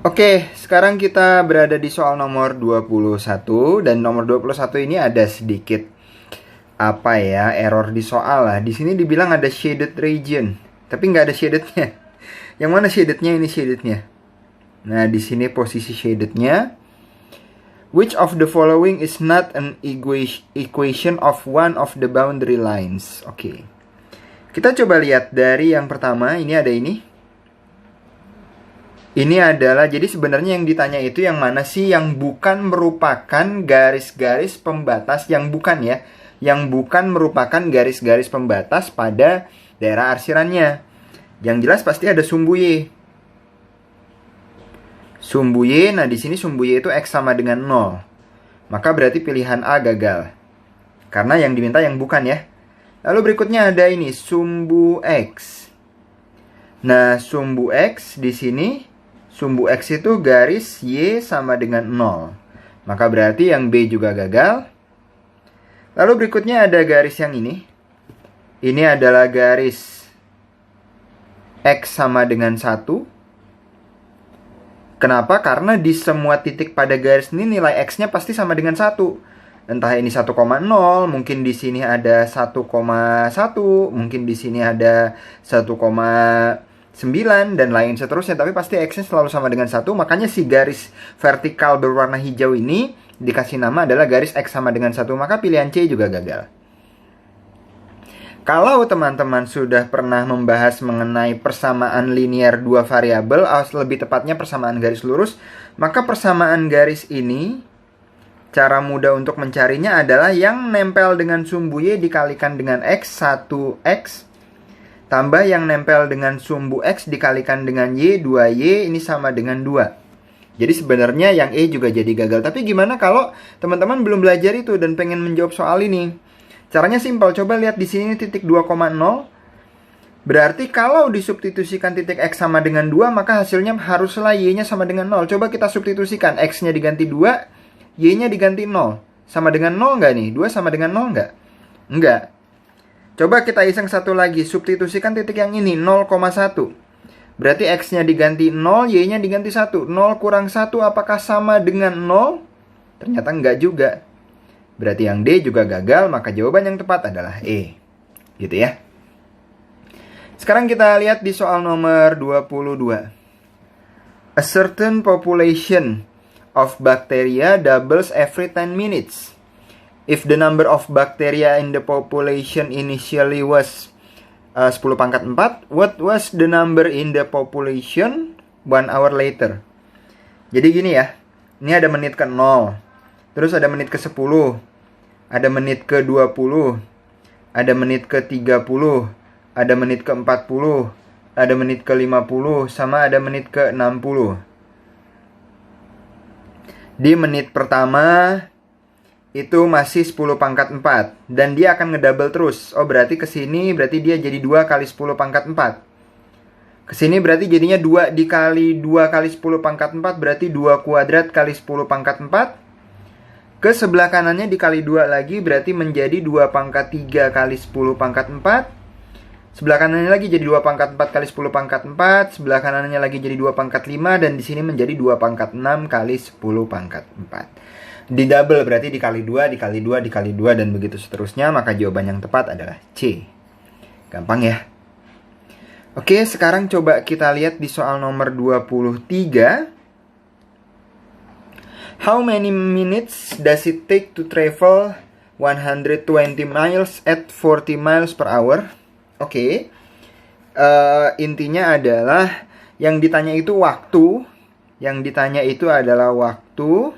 Oke, sekarang kita berada di soal nomor 21 dan nomor 21 ini ada sedikit error di soal lah. Di sini dibilang ada shaded region, tapi nggak ada shadednya. Yang mana shadednya? Ini shadednya. Nah, di sini posisi shadednya. Which of the following is not an equation of one of the boundary lines? Oke. Kita coba lihat dari yang pertama, ini ada ini. Ini adalah, jadi sebenarnya yang ditanya itu yang mana sih yang bukan merupakan garis-garis pembatas, yang bukan ya, yang bukan merupakan garis-garis pembatas pada daerah arsirannya. Yang jelas pasti ada sumbu Y. Sumbu Y, nah di sini sumbu Y itu X sama dengan 0. Maka berarti pilihan A gagal. Karena yang diminta yang bukan ya. Lalu berikutnya ada ini, sumbu X. Nah, sumbu X di sini, sumbu X itu garis Y sama dengan 0. Maka berarti yang B juga gagal. Lalu berikutnya ada garis yang ini. Ini adalah garis X sama dengan 1. Kenapa? Karena di semua titik pada garis ini nilai X-nya pasti sama dengan 1. Entah ini 1,0, mungkin di sini ada 1,1, mungkin di sini ada 1,9 dan lain seterusnya, tapi pasti X-nya selalu sama dengan 1. Makanya si garis vertikal berwarna hijau ini dikasih nama adalah garis X sama dengan 1. Maka pilihan C juga gagal. Kalau teman-teman sudah pernah membahas mengenai persamaan linear dua variabel, lebih tepatnya persamaan garis lurus, maka persamaan garis ini, cara mudah untuk mencarinya adalah yang nempel dengan sumbu Y dikalikan dengan X, 1X, tambah yang nempel dengan sumbu X dikalikan dengan Y, 2Y, ini sama dengan 2. Jadi sebenarnya yang E juga jadi gagal. Tapi gimana kalau teman-teman belum belajar itu dan pengen menjawab soal ini? Caranya simpel, coba lihat di sini titik 2,0. Berarti kalau disubstitusikan titik X sama dengan 2, maka hasilnya haruslah Y-nya sama dengan 0. Coba kita substitusikan, X-nya diganti 2, Y-nya diganti 0. Sama dengan 0 nggak nih? 2 sama dengan 0 nggak? Enggak. Coba kita iseng satu lagi, substitusikan titik yang ini, 0,1. Berarti X-nya diganti 0, Y-nya diganti 1. 0 kurang 1 apakah sama dengan 0? Ternyata enggak juga. Berarti yang D juga gagal, maka jawaban yang tepat adalah E. Gitu ya. Sekarang kita lihat di soal nomor 22. A certain population of bacteria doubles every 10 minutes. If the number of bacteria in the population initially was 10 pangkat 4, what was the number in the population 1 hour later? Jadi gini ya, ini ada menit ke 0, terus ada menit ke 10, ada menit ke 20, ada menit ke 30, ada menit ke 40, ada menit ke 50, sama ada menit ke 60. Di menit pertama itu masih 10 pangkat 4 dan dia akan ngedouble terus. Oh, berarti ke sini berarti dia jadi 2 kali 10 pangkat 4. Ke sini berarti jadinya 2 dikali 2 kali 10 pangkat 4 berarti 2 kuadrat kali 10 pangkat 4. Ke sebelah kanannya dikali 2 lagi berarti menjadi 2 pangkat 3 kali 10 pangkat 4. Sebelah kanannya lagi jadi 2 pangkat 4 kali 10 pangkat 4. Sebelah kanannya lagi jadi 2 pangkat 5. Dan di sini menjadi 2 pangkat 6 kali 10 pangkat 4. Di double berarti dikali 2, dikali 2, dikali 2, dan begitu seterusnya. Maka jawaban yang tepat adalah C. Gampang ya. Oke, sekarang coba kita lihat di soal nomor 23. How many minutes does it take to travel 120 miles at 40 miles per hour? Oke. Intinya adalah yang ditanya itu waktu. Yang ditanya itu adalah waktu.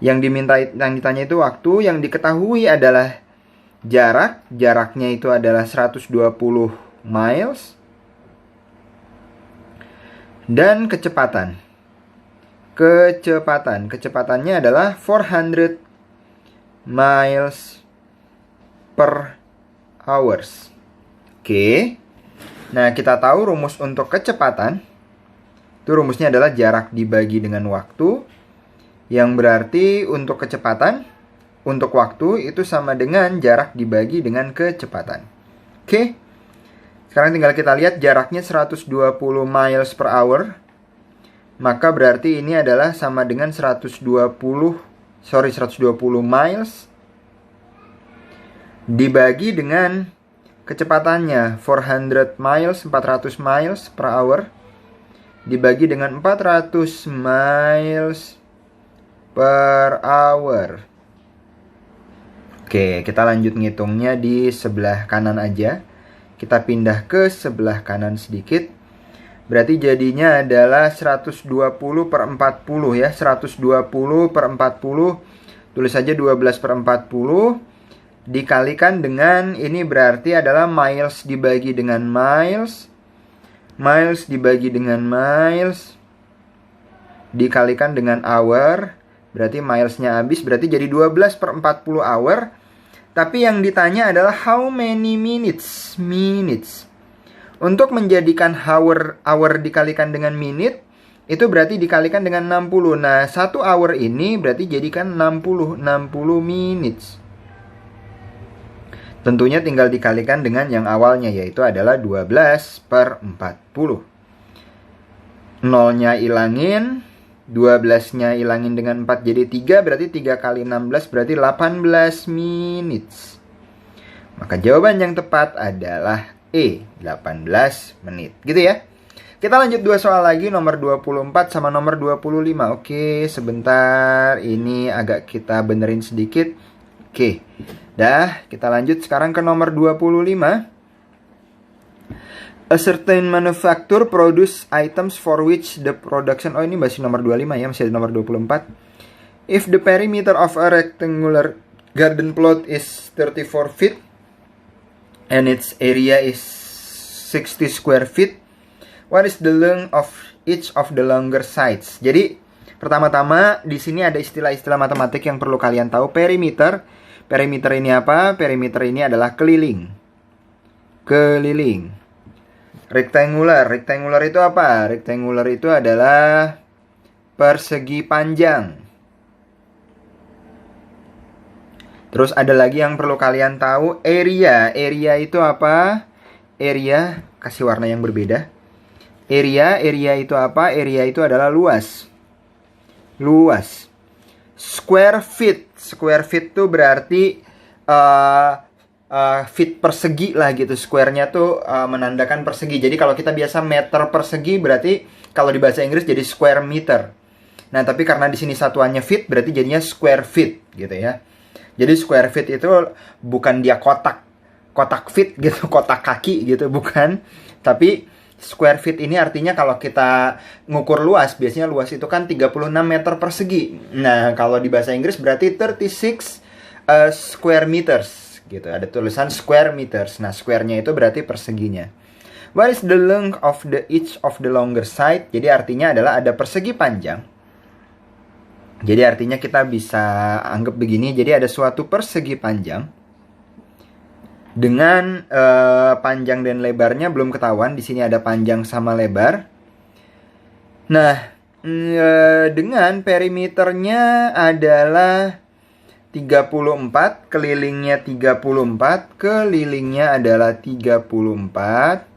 Yang ditanya itu waktu. Yang diketahui adalah jarak. Jaraknya itu adalah 120 miles. Dan kecepatan. Kecepatannya adalah 400 miles per hours. Oke. Nah, kita tahu rumus untuk kecepatan. Itu rumusnya adalah jarak dibagi dengan waktu. Yang berarti untuk kecepatan, untuk waktu itu sama dengan jarak dibagi dengan kecepatan. Oke. Sekarang tinggal kita lihat jaraknya 120 miles per hour. Maka berarti ini adalah sama dengan 120 miles dibagi dengan kecepatannya 400 miles, 400 miles per hour dibagi dengan 400 miles per hour. Oke, kita lanjut ngitungnya di sebelah kanan aja. Kita pindah ke sebelah kanan sedikit. Berarti jadinya adalah 120 per 40 ya. 120 per 40. Tulis saja 12 per 40. Dikalikan dengan, ini berarti adalah miles dibagi dengan miles. Miles dibagi dengan miles. Dikalikan dengan hour. Berarti milesnya habis. Berarti jadi 12 per 40 hour. Tapi yang ditanya adalah how many minutes. Untuk menjadikan hour dikalikan dengan minute, itu berarti dikalikan dengan 60. Nah, 1 hour ini berarti jadikan 60 minutes. Tentunya tinggal dikalikan dengan yang awalnya, yaitu adalah 12 per 40. 0-nya ilangin, 12-nya ilangin dengan 4 jadi 3, berarti 3 kali 16 berarti 18 minutes. Maka jawaban yang tepat adalah E, 18 menit. Gitu ya. Kita lanjut 2 soal lagi, nomor 24 sama nomor 25. Oke, sebentar. Ini agak kita benerin sedikit. Oke. Dah, kita lanjut sekarang ke nomor 25. A certain manufacturer produce items for which the production... Oh, ini masih nomor 25 ya, masih ada nomor 24. If the perimeter of a rectangular garden plot is 34 feet and its area is 60 square feet, what is the length of each of the longer sides? Jadi, pertama-tama di sini ada istilah-istilah matematik yang perlu kalian tahu. Perimeter. Perimeter ini apa? Perimeter ini adalah keliling. Keliling. Rectangular. Rectangular itu apa? Rectangular itu adalah persegi panjang. Terus ada lagi yang perlu kalian tahu, area. Area itu apa? Area, kasih warna yang berbeda. Area itu apa? Area itu adalah luas. Luas. Square feet. Square feet itu berarti feet persegi lah gitu. Square-nya tuh menandakan persegi. Jadi kalau kita biasa meter persegi, berarti kalau di bahasa Inggris jadi square meter. Nah, tapi karena di sini satuannya feet, berarti jadinya square feet gitu ya. Jadi square feet itu bukan dia kotak feet gitu, kotak kaki gitu, bukan. Tapi square feet ini artinya kalau kita ngukur luas, biasanya luas itu kan 36 meter persegi. Nah, kalau di bahasa Inggris berarti 36 square meters gitu. Ada tulisan square meters. Nah, square-nya itu berarti perseginya. What is the length of each of the longer side? Jadi artinya adalah ada persegi panjang. Jadi artinya kita bisa anggap begini. Jadi ada suatu persegi panjang dengan panjang dan lebarnya belum ketahuan. Di sini ada panjang sama lebar. Nah, dengan perimeternya adalah 34, kelilingnya 34, kelilingnya adalah 34.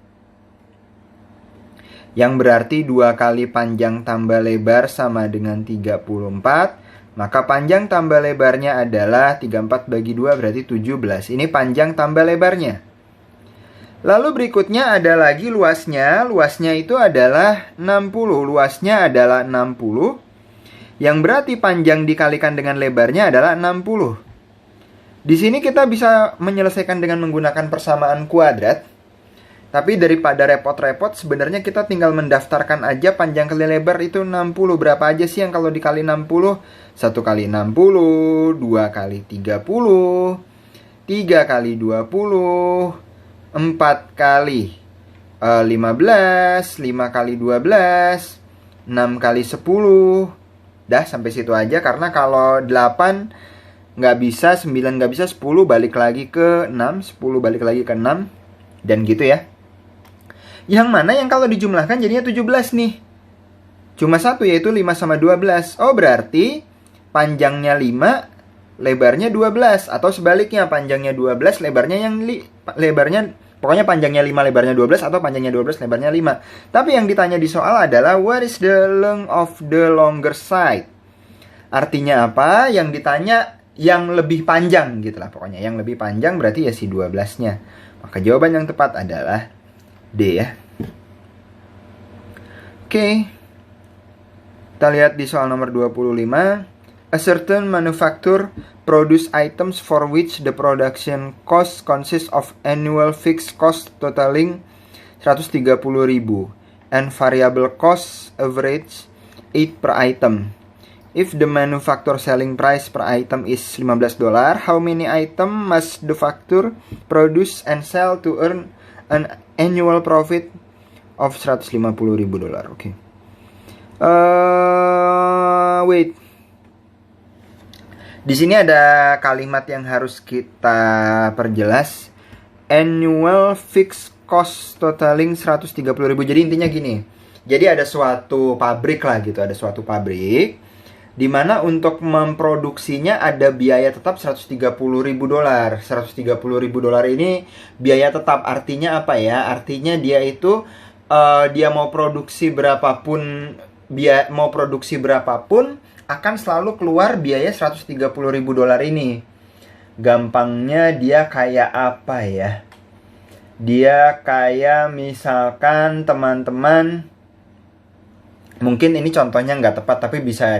Yang berarti 2 kali panjang tambah lebar sama dengan 34. Maka panjang tambah lebarnya adalah 34 bagi 2 berarti 17. Ini panjang tambah lebarnya. Lalu berikutnya ada lagi luasnya. Luasnya itu adalah 60. Luasnya adalah 60. Yang berarti panjang dikalikan dengan lebarnya adalah 60. Di sini kita bisa menyelesaikan dengan menggunakan persamaan kuadrat. Tapi daripada repot-repot, sebenarnya kita tinggal mendaftarkan aja panjang kali lebar itu 60. Berapa aja sih yang kalau dikali 60? 1 kali 60, 2 kali 30, 3 kali 20, 4 kali 15, 5 kali 12, 6 kali 10. Dah, sampai situ aja. Karena kalau 8 nggak bisa, 9 nggak bisa, 10 balik lagi ke 6, 10 balik lagi ke 6. Dan gitu ya. Yang mana yang kalau dijumlahkan jadinya 17 nih. Cuma satu, yaitu 5 sama 12. Oh, berarti panjangnya 5, lebarnya 12. Atau sebaliknya, panjangnya 12, lebarnya Pokoknya panjangnya 5, lebarnya 12, atau panjangnya 12, lebarnya 5. Tapi yang ditanya di soal adalah what is the length of the longer side? Artinya apa? Yang ditanya yang lebih panjang gitu lah pokoknya. Yang lebih panjang berarti ya si 12-nya. Maka jawaban yang tepat adalah D ya. Oke. Kita lihat di soal nomor 25. A certain manufacturer produce items for which the production cost consists of annual fixed cost totaling 130.000 and variable cost average 8 per item. If the manufacturer selling price per item is $15, how many item must the factory produce and sell to earn an annual profit of $150.000? Oke. Wait. Di sini ada kalimat yang harus kita perjelas. Annual fixed cost totaling 130.000. Jadi intinya gini. Jadi ada suatu pabrik lah gitu, ada suatu pabrik di mana untuk memproduksinya ada biaya tetap $130.000. $130.000 ini biaya tetap, artinya apa ya? Artinya dia itu dia mau produksi berapapun akan selalu keluar biaya $130.000 ini. Gampangnya dia kayak apa ya? Dia kayak misalkan teman-teman, mungkin ini contohnya nggak tepat tapi bisa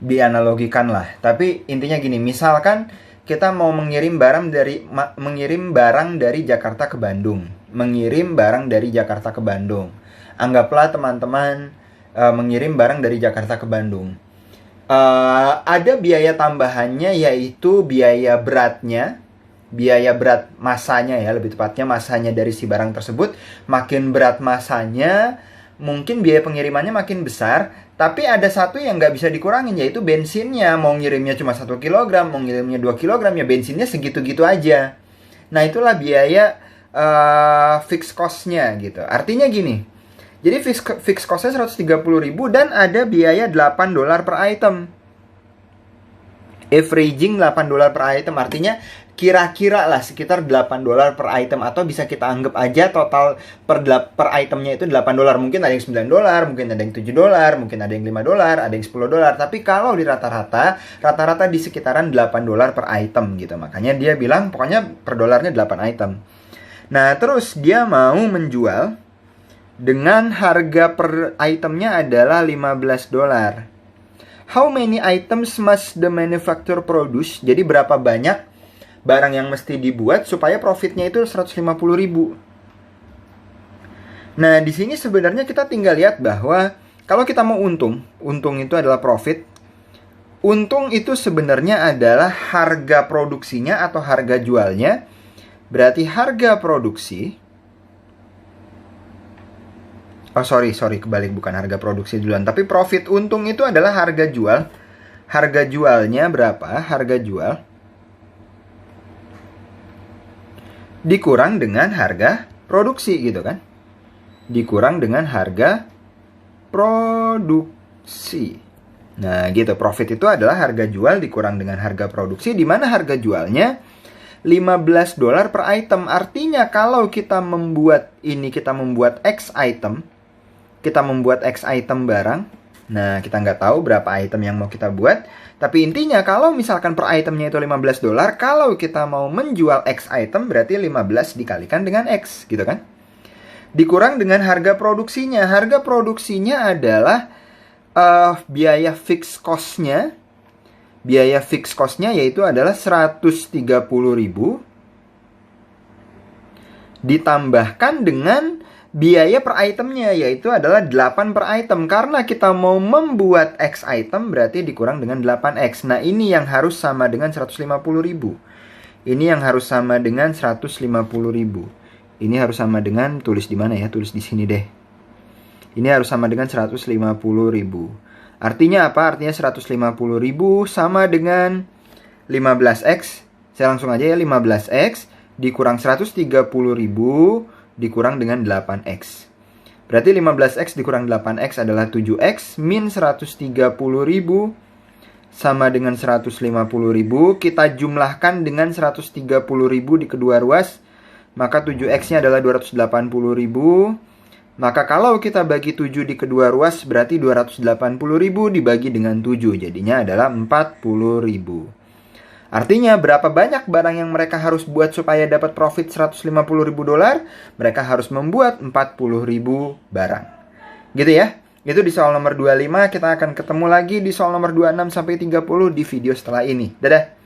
dianalogikan lah. Tapi intinya gini, misalkan kita mau mengirim barang dari Jakarta ke Bandung. Anggaplah teman-teman mengirim barang dari Jakarta ke Bandung. Ada biaya tambahannya, yaitu biaya berat masanya ya, lebih tepatnya masanya dari si barang tersebut. Makin berat masanya, mungkin biaya pengirimannya makin besar. Tapi ada satu yang nggak bisa dikurangin, yaitu bensinnya. Mau ngirimnya cuma 1 kg, mau ngirimnya 2 kg, ya bensinnya segitu-gitu aja. Nah itulah biaya fixed cost-nya gitu. Artinya gini, jadi fixed cost-nya 130.000 dan ada biaya $8 per item. Averaging $8 per item, artinya kira-kira lah sekitar $8 per item, atau bisa kita anggap aja total per itemnya itu $8. Mungkin ada yang $9, mungkin ada yang $7, mungkin ada yang $5, ada yang $10. Tapi kalau di rata-rata di sekitaran $8 per item gitu. Makanya dia bilang pokoknya per dolarnya 8 item. Nah terus dia mau menjual dengan harga per itemnya adalah $15. How many items must the manufacturer produce? Jadi berapa banyak barang yang mesti dibuat supaya profitnya itu 150.000. Nah, di sini sebenarnya kita tinggal lihat bahwa kalau kita mau untung itu adalah profit. Untung itu sebenarnya adalah harga produksinya atau harga jualnya. Berarti harga produksi, kebalik, bukan harga produksi duluan. Tapi profit, untung itu adalah harga jual. Harga jualnya berapa? Harga jual dikurang dengan harga produksi gitu kan. Dikurang dengan harga produksi. Nah gitu, profit itu adalah harga jual dikurang dengan harga produksi, di mana harga jualnya $15 per item. Artinya kalau kita membuat X item, kita membuat X item barang. Nah, kita nggak tahu berapa item yang mau kita buat. Tapi intinya kalau misalkan per itemnya itu $15, kalau kita mau menjual X item berarti 15 dikalikan dengan X, gitu kan? Dikurang dengan harga produksinya. Harga produksinya adalah biaya fixed cost-nya. Biaya fixed cost-nya yaitu adalah 130.000 ditambahkan dengan biaya per itemnya, yaitu adalah 8 per item. Karena kita mau membuat X item berarti dikurang dengan 8X. Nah ini yang harus sama dengan 150.000. Ini yang harus sama dengan 150.000. Ini harus sama dengan, tulis di mana ya? Tulis di sini deh. Ini harus sama dengan 150.000. Artinya apa? Artinya 150.000 sama dengan 15X. Saya langsung aja ya, 15X dikurang 130.000 dikurang dengan 8X. Berarti 15X dikurang 8X adalah 7X min 130.000 sama dengan 150.000. Kita jumlahkan dengan 130.000 di kedua ruas. maka 7X-nya adalah 280.000. Maka kalau kita bagi 7 di kedua ruas, berarti 280.000 dibagi dengan 7. Jadinya adalah 40.000. Artinya berapa banyak barang yang mereka harus buat supaya dapat profit 150.000 dolar? Mereka harus membuat 40.000 barang. Gitu ya. Itu di soal nomor 25. Kita akan ketemu lagi di soal nomor 26 sampai 30 di video setelah ini. Dadah.